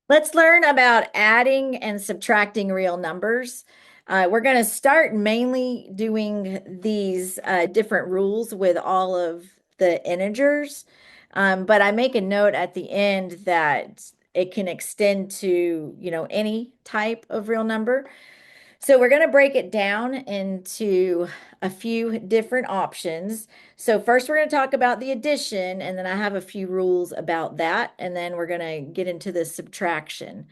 Let's learn about adding and subtracting real numbers. We're going to start mainly doing these different rules with all of the integers, but I make a note at the end that it can extend to, any type of real number. So we're going to break it down into a few different options. So first we're going to talk about the addition, and then I have a few rules about that, and then we're going to get into the subtraction.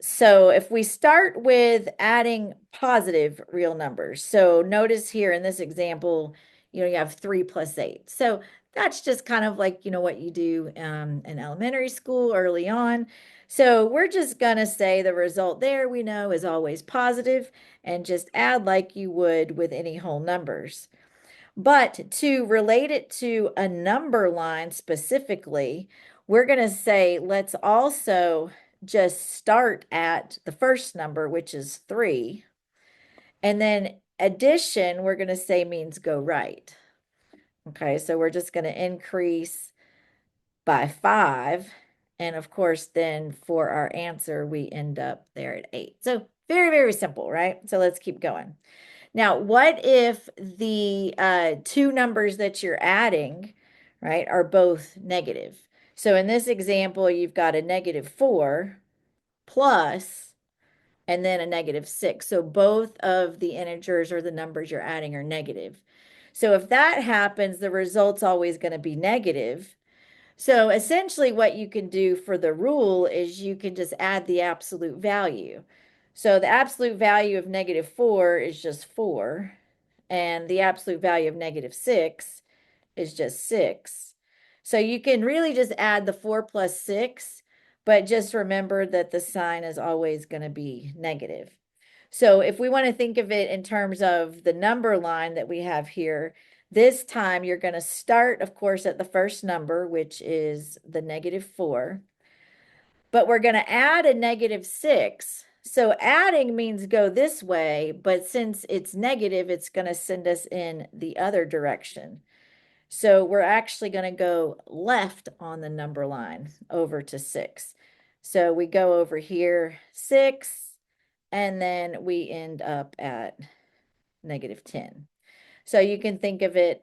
So if we start with adding positive real numbers, so notice here in this example, you have 3 plus 8. So that's just kind of like, what you do in elementary school early on. So we're just going to say the result there we know is always positive and just add like you would with any whole numbers. But to relate it to a number line specifically, we're going to say let's also just start at the first number, which is 3. And then addition, we're going to say means go right. Okay, so we're just going to increase by 5. And of course, then for our answer, we end up there at 8. So very, very simple, right? So let's keep going. Now, what if the two numbers that you're adding, right, are both negative? So in this example, you've got a -4 plus and then a -6. So both of the integers or the numbers you're adding are negative. So if that happens, the result's always going to be negative. So essentially what you can do for the rule is you can just add the absolute value. So the absolute value of -4 is just 4, and the absolute value of -6 is just 6. So you can really just add the 4 plus 6, but just remember that the sign is always going to be negative. So if we want to think of it in terms of the number line that we have here, this time you're going to start, of course, at the first number, which is the -4, but we're going to add a -6. So adding means go this way, but since it's negative, it's going to send us in the other direction. So we're actually going to go left on the number line over to 6. So we go over here 6, and then we end up at -10. So you can think of it,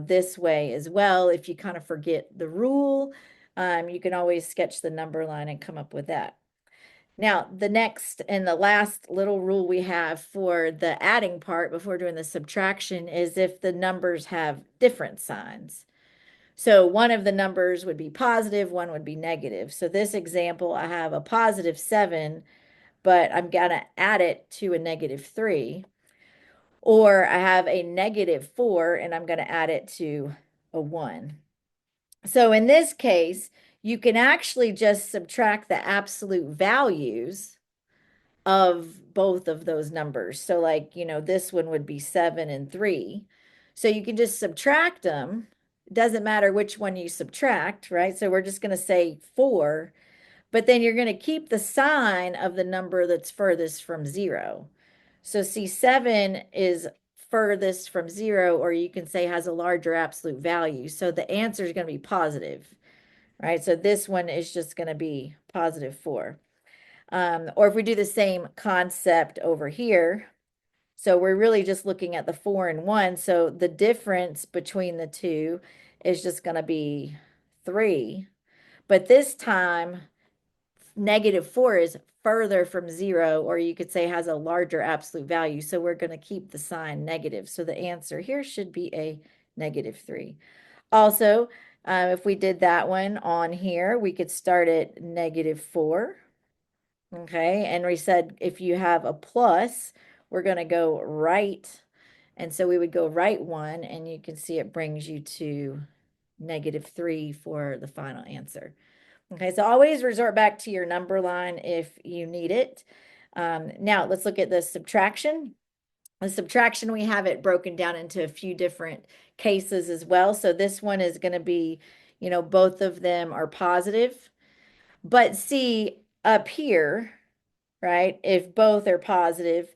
this way as well. If you kind of forget the rule, you can always sketch the number line and come up with that. Now, the next and the last little rule we have for the adding part before doing the subtraction is if the numbers have different signs. So one of the numbers would be positive, one would be negative. So this example, I have a +7, but I'm going to add it to a -3. Or I have a -4 and I'm going to add it to a 1. So in this case, you can actually just subtract the absolute values of both of those numbers. So like, this one would be 7 and 3. So you can just subtract them. It doesn't matter which one you subtract, right? So we're just going to say 4, but then you're going to keep the sign of the number that's furthest from 0. So see, 7 is furthest from 0, or you can say has a larger absolute value. So the answer is going to be positive, right? So this one is just going to be +4. Or if we do the same concept over here, so we're really just looking at the 4 and 1. So the difference between the two is just going to be 3. But this time, -4 is further from 0, or you could say has a larger absolute value. So we're going to keep the sign negative. So the answer here should be a -3. Also, if we did that one on here, we could start at -4. Okay, and we said if you have a plus, we're going to go right. And so we would go right 1, and you can see it brings you to -3 for the final answer. Okay, so always resort back to your number line if you need it. Now let's look at the subtraction. The subtraction, we have it broken down into a few different cases as well. So this one is going to be, both of them are positive. But see up here, right? If both are positive,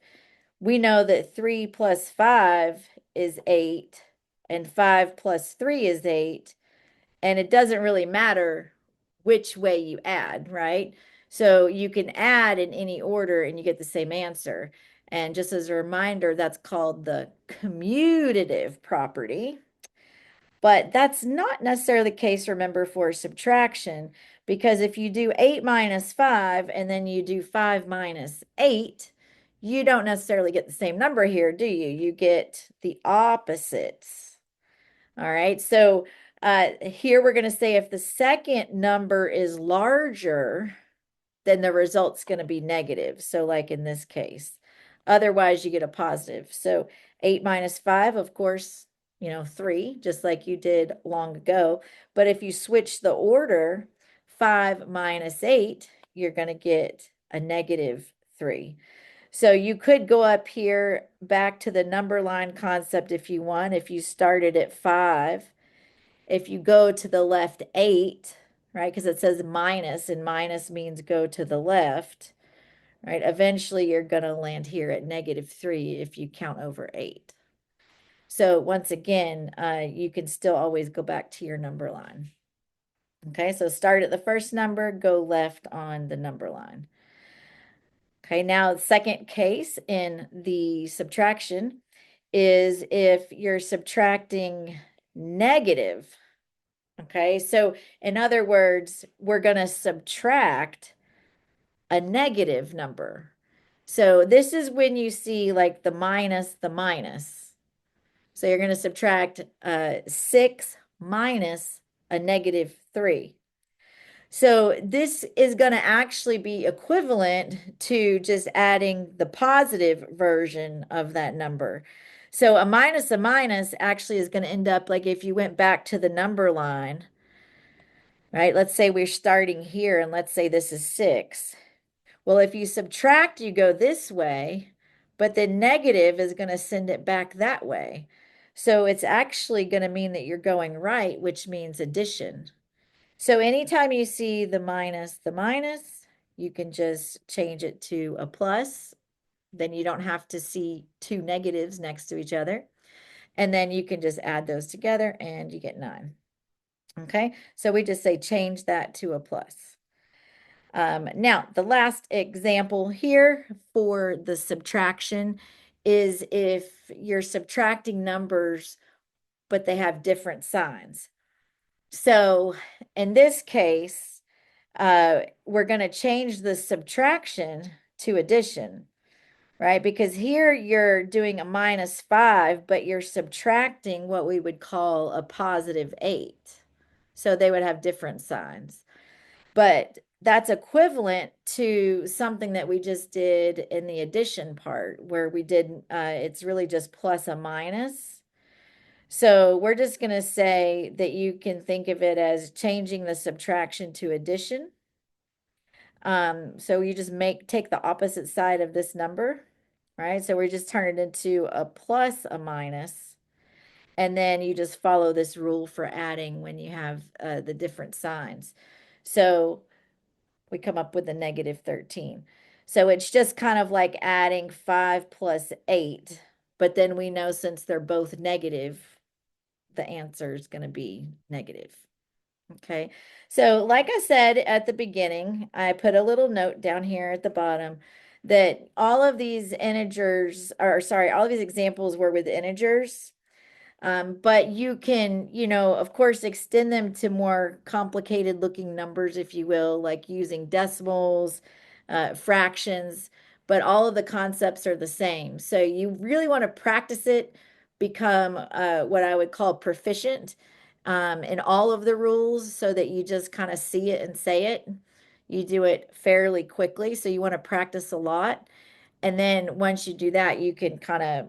we know that 3 plus 5 is 8 and 5 plus 3 is 8. And it doesn't really matter which way you add, right? So you can add in any order and you get the same answer. And just as a reminder, that's called the commutative property. But that's not necessarily the case, remember, for subtraction, because if you do 8 minus 5 and then you do 5 minus 8, you don't necessarily get the same number here, do you? You get the opposites. All right, so here we're going to say if the second number is larger, then the result's going to be negative. So like in this case, otherwise you get a positive. So 8 minus 5, of course, 3, just like you did long ago. But if you switch the order, 5 minus 8, you're going to get a negative 3. So you could go up here back to the number line concept if you want. If you started at 5, if you go to the left 8, right, because it says minus, and minus means go to the left, right? Eventually, you're going to land here at negative 3 if you count over 8. So once again, you can still always go back to your number line. Okay, so start at the first number, go left on the number line. Okay, now the second case in the subtraction is if you're subtracting negative. Okay, so in other words, we're going to subtract a negative number. So this is when you see like the minus. So you're going to subtract 6 minus a negative 3. So this is going to actually be equivalent to just adding the positive version of that number. So a minus actually is going to end up like if you went back to the number line, right? Let's say we're starting here and let's say this is 6. Well, if you subtract, you go this way, but the negative is going to send it back that way. So it's actually going to mean that you're going right, which means addition. So anytime you see the minus, you can just change it to a plus. Then you don't have to see two negatives next to each other. And then you can just add those together and you get 9. Okay, so we just say change that to a plus. Now, the last example here for the subtraction is if you're subtracting numbers, but they have different signs. So in this case, we're going to change the subtraction to addition, right? Because here you're doing a minus 5, but you're subtracting what we would call a positive 8. So they would have different signs. But that's equivalent to something that we just did in the addition part where we did, it's really just plus a minus. So we're just going to say that you can think of it as changing the subtraction to addition. So you just take the opposite side of this number, right? So we just turn it into a plus a minus. And then you just follow this rule for adding when you have the different signs. So we come up with a negative 13. So it's just kind of like adding 5 plus 8. But then we know since they're both negative, the answer is going to be negative. Okay, so like I said at the beginning, I put a little note down here at the bottom that all of these integers, or sorry, all of these examples were with integers. But you can, of course, extend them to more complicated looking numbers, if you will, like using decimals, fractions, but all of the concepts are the same. So you really want to practice it, become what I would call proficient in all of the rules so that you just kind of see it and say it. You do it fairly quickly, so you want to practice a lot. And then once you do that, you can kind of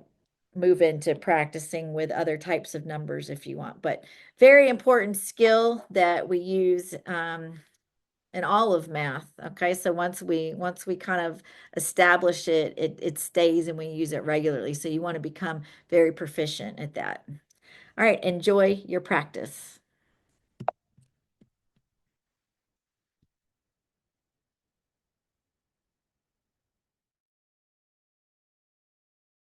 move into practicing with other types of numbers if you want. But very important skill that we use in all of math. Okay, so once we kind of establish it, it stays and we use it regularly. So you want to become very proficient at that. All right, enjoy your practice.